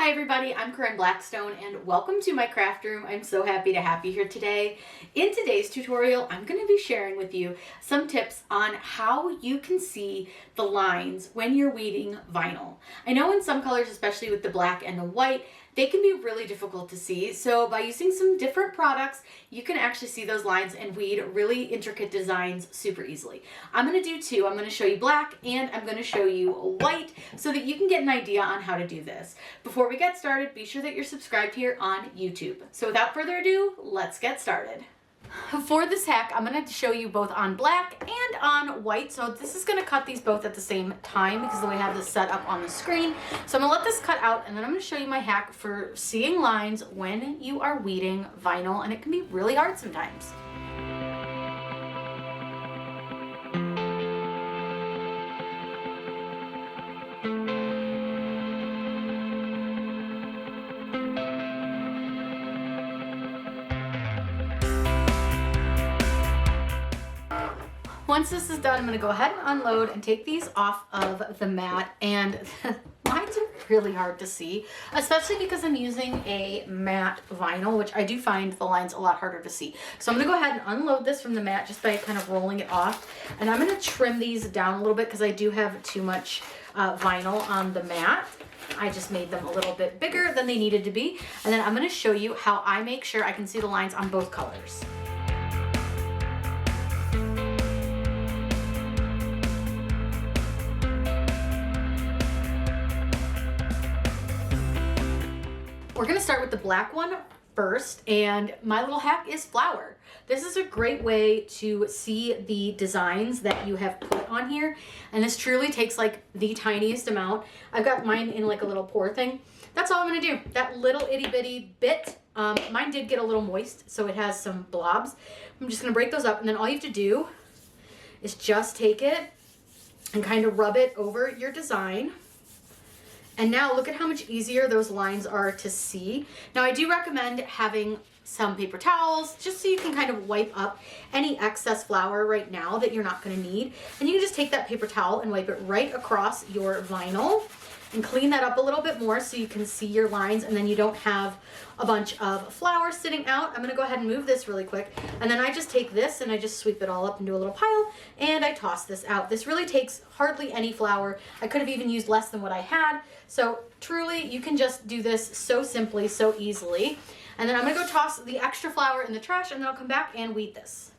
Hi everybody, I'm Corinne Blackstone and welcome to my craft room. I'm so happy to have you here today. In today's tutorial, I'm going to be sharing with you some tips on how you can see the lines when you're weeding vinyl. I know in some colors, especially with the black and the white, they can be really difficult to see. So by using some different products, you can actually see those lines and weed really intricate designs super easily. I'm going to do two. I'm going to show you black and I'm going to show you white so that you can get an idea on how to do this. Before we get started, be sure that you're subscribed here on YouTube. So without further ado, let's get started. For this hack, I'm going to show you both on black and on white. So this is going to cut these both at the same time because the way I have this set up on the screen. So I'm going to let this cut out and then I'm going to show you my hack for seeing lines when you are weeding vinyl, and it can be really hard sometimes. Once this is done, I'm going to go ahead and unload and take these off of the mat, and lines are really hard to see, especially because I'm using a matte vinyl, which I do find the lines a lot harder to see. So I'm going to go ahead and unload this from the mat just by kind of rolling it off, and I'm going to trim these down a little bit because I do have too much vinyl on the mat. I just made them a little bit bigger than they needed to be, and then I'm going to show you how I make sure I can see the lines on both colors. We're going to start with the black one first, and my little hack is flour. This is a great way to see the designs that you have put on here, and this truly takes like the tiniest amount. I've got mine in like a little pour thing. That's all I'm going to do. That little itty bitty bit, mine did get a little moist, so it has some blobs. I'm just going to break those up, and then all you have to do is just take it and kind of rub it over your design. And now look at how much easier those lines are to see. Now I do recommend having some paper towels just so you can kind of wipe up any excess flour right now that you're not going to need. And you can just take that paper towel and wipe it right across your vinyl and clean that up a little bit more so you can see your lines and then you don't have a bunch of flour sitting out. I'm going to go ahead and move this really quick, and then I just take this and I just sweep it all up into a little pile and I toss this out. This really takes hardly any flour. I could have even used less than what I had. So truly you can just do this so simply, so easily. And then I'm going to go toss the extra flour in the trash, and then I'll come back and weed this.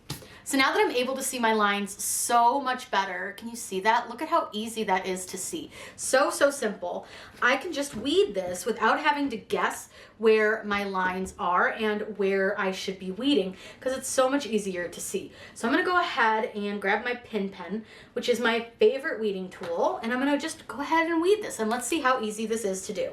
So now that I'm able to see my lines so much better, can you see that? Look at how easy that is to see. So simple. I can just weed this without having to guess where my lines are and where I should be weeding, because it's so much easier to see. So I'm going to go ahead and grab my pin pen, which is my favorite weeding tool, and I'm going to just go ahead and weed this, and let's see how easy this is to do.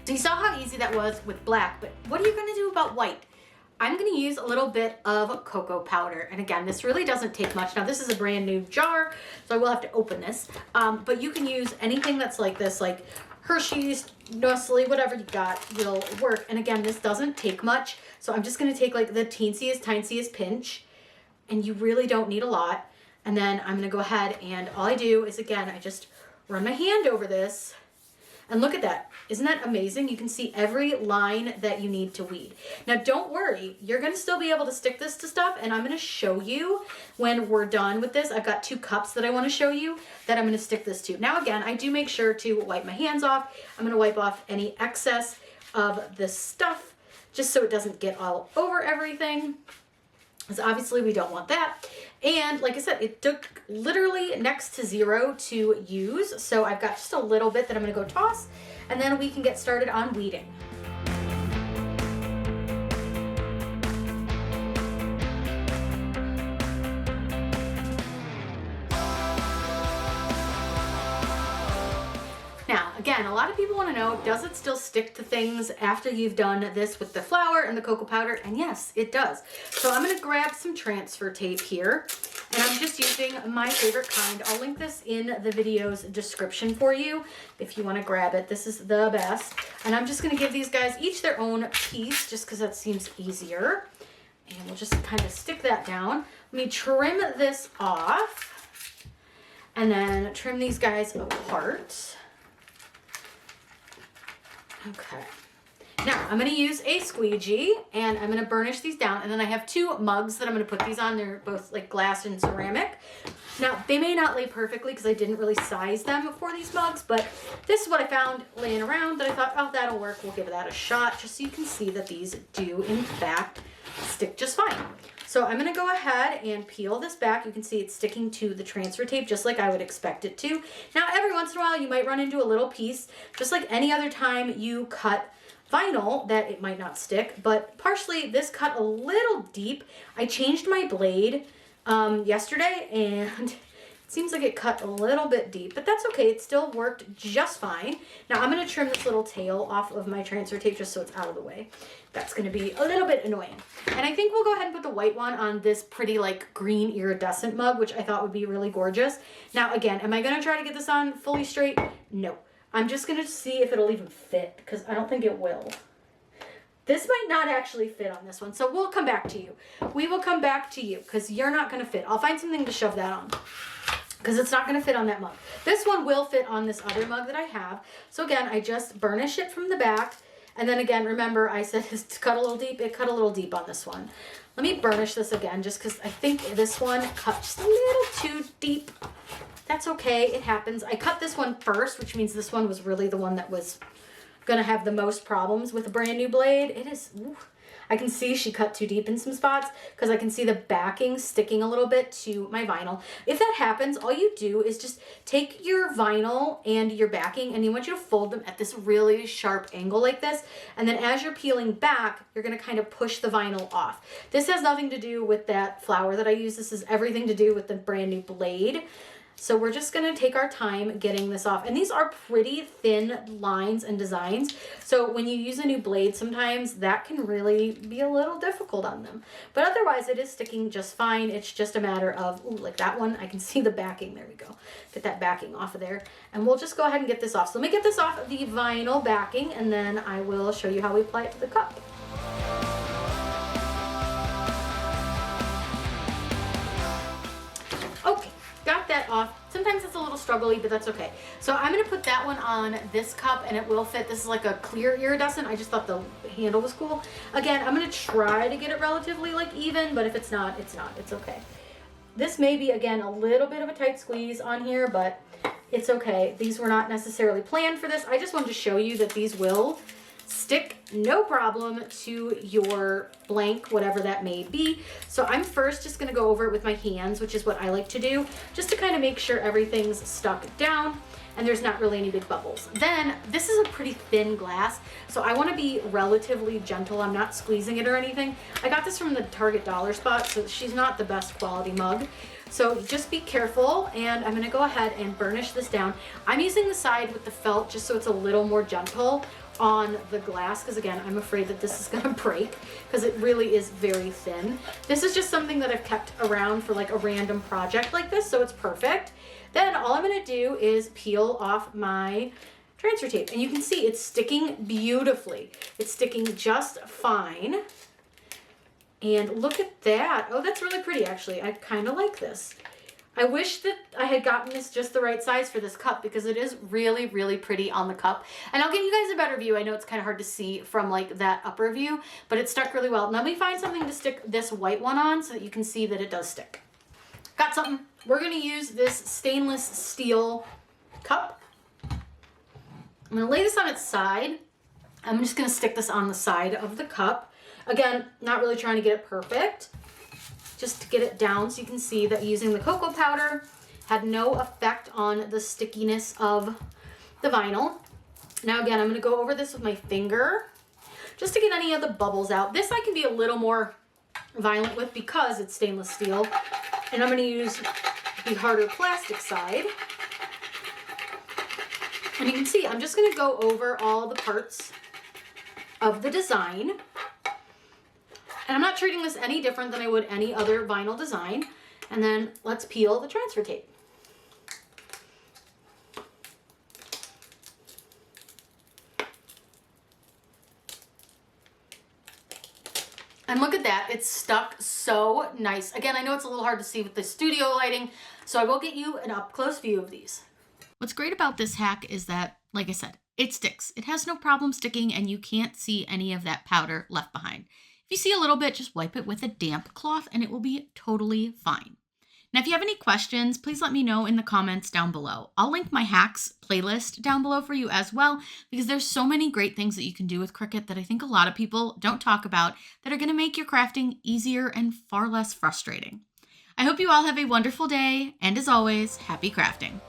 So you saw how easy that was with black, but what are you going to do about white? I'm going to use a little bit of cocoa powder. And again, this really doesn't take much. Now this is a brand new jar, so I will have to open this. But you can use anything that's like this, like Hershey's, Nestle, whatever you got will work. And again, this doesn't take much. So I'm just going to take like the tiniest pinch, and you really don't need a lot. And then I'm going to go ahead and all I do is, again, I just run my hand over this. And look at that. Isn't that amazing? You can see every line that you need to weed. Now don't worry, you're going to still be able to stick this to stuff, and I'm going to show you when we're done with this. I've got 2 cups that I want to show you that I'm going to stick this to. Now again, I do make sure to wipe my hands off. I'm going to wipe off any excess of this stuff just so it doesn't get all over everything, because obviously we don't want that. And like I said, it took literally next to zero to use. So I've got just a little bit that I'm going to go toss, and then we can get started on weeding. again, a lot of people want to know, does it still stick to things after you've done this with the flour and the cocoa powder? And yes, it does. So I'm going to grab some transfer tape here, and I'm just using my favorite kind. I'll link this in the video's description for you if you want to grab it. This is the best. And I'm just going to give these guys each their own piece just because that seems easier. And we'll just kind of stick that down. Let me trim this off and then trim these guys apart. Okay. Now I'm going to use a squeegee and I'm going to burnish these down, and then I have 2 mugs that I'm going to put these on. They're both like glass and ceramic. Now they may not lay perfectly because I didn't really size them for these mugs, but this is what I found laying around that I thought, oh, that'll work. We'll give that a shot just so you can see that these do in fact stick just fine. So I'm going to go ahead and peel this back. You can see it's sticking to the transfer tape just like I would expect it to. Now every once in a while you might run into a little piece, just like any other time you cut vinyl, that it might not stick, but partially this cut a little deep. I changed my blade yesterday and it seems like it cut a little bit deep, but that's okay. It still worked just fine. Now I'm going to trim this little tail off of my transfer tape just so it's out of the way. That's going to be a little bit annoying. And I think we'll go ahead and put the white one on this pretty like green iridescent mug, which I thought would be really gorgeous. Now again, am I going to try to get this on fully straight? No. I'm just going to see if it'll even fit because I don't think it will. This might not actually fit on this one, so we'll come back to you. We will come back to you because you're not going to fit. I'll find something to shove that on because it's not going to fit on that mug. This one will fit on this other mug that I have. So again, I just burnish it from the back. And then again, remember I said it's cut a little deep. It cut a little deep on this one. Let me burnish this again just because I think this one cut just a little too deep. That's okay. It happens. I cut this one first, which means this one was really the one that was going to have the most problems with a brand new blade. It is, ooh, I can see she cut too deep in some spots because I can see the backing sticking a little bit to my vinyl. If that happens, all you do is just take your vinyl and your backing and you want you to fold them at this really sharp angle like this. And then as you're peeling back, you're going to kind of push the vinyl off. This has nothing to do with that flour that I use. This is everything to do with the brand new blade. So we're just going to take our time getting this off. And these are pretty thin lines and designs. So when you use a new blade, sometimes that can really be a little difficult on them. But otherwise, it is sticking just fine. It's just a matter of, ooh, like that one, I can see the backing. There we go. Get that backing off of there. And we'll just go ahead and get this off. So let me get this off of the vinyl backing, and then I will show you how we apply it to the cup. Okay. Got that off. Sometimes it's a little struggly, but that's okay. So I'm going to put that one on this cup and it will fit. This is like a clear iridescent. I just thought the handle was cool. Again, I'm going to try to get it relatively like even, but if it's not, it's not. It's okay. This may be, again, a little bit of a tight squeeze on here, but it's okay. These were not necessarily planned for this. I just wanted to show you that these will stick no problem to your blank, whatever that may be. So I'm first just going to go over it with my hands, which is what I like to do, just to kind of make sure everything's stuck down and there's not really any big bubbles. Then this is a pretty thin glass, so I want to be relatively gentle. I'm not squeezing it or anything. I got this from the Target dollar spot, so she's not the best quality mug. So just be careful, and I'm going to go ahead and burnish this down. I'm using the side with the felt just so it's a little more gentle on the glass, because again, I'm afraid that this is going to break because it really is very thin. This is just something that I've kept around for like a random project like this, so it's perfect. Then all I'm going to do is peel off my transfer tape, and you can see it's sticking beautifully. It's sticking just fine. And look at that. Oh, that's really pretty actually. I kind of like this. I wish that I had gotten this just the right size for this cup because it is really, really pretty on the cup. And I'll give you guys a better view. I know it's kind of hard to see from like that upper view, but it stuck really well. Now let me find something to stick this white one on so that you can see that it does stick. Got something. We're going to use this stainless steel cup. I'm going to lay this on its side. I'm just going to stick this on the side of the cup. Again, not really trying to get it perfect. Just to get it down so you can see that using the cocoa powder had no effect on the stickiness of the vinyl. Now again, I'm going to go over this with my finger just to get any of the bubbles out. This I can be a little more violent with because it's stainless steel. And I'm going to use the harder plastic side. And you can see, I'm just gonna go over all the parts of the design. And I'm not treating this any different than I would any other vinyl design. And then let's peel the transfer tape. And look at that, it's stuck so nice. Again, I know it's a little hard to see with the studio lighting, so I will get you an up-close view of these. What's great about this hack is that, like I said, it sticks. It has no problem sticking and you can't see any of that powder left behind. If you see a little bit, just wipe it with a damp cloth and it will be totally fine. Now, if you have any questions, please let me know in the comments down below. I'll link my hacks playlist down below for you as well, because there's so many great things that you can do with Cricut that I think a lot of people don't talk about that are going to make your crafting easier and far less frustrating. I hope you all have a wonderful day, and as always, happy crafting.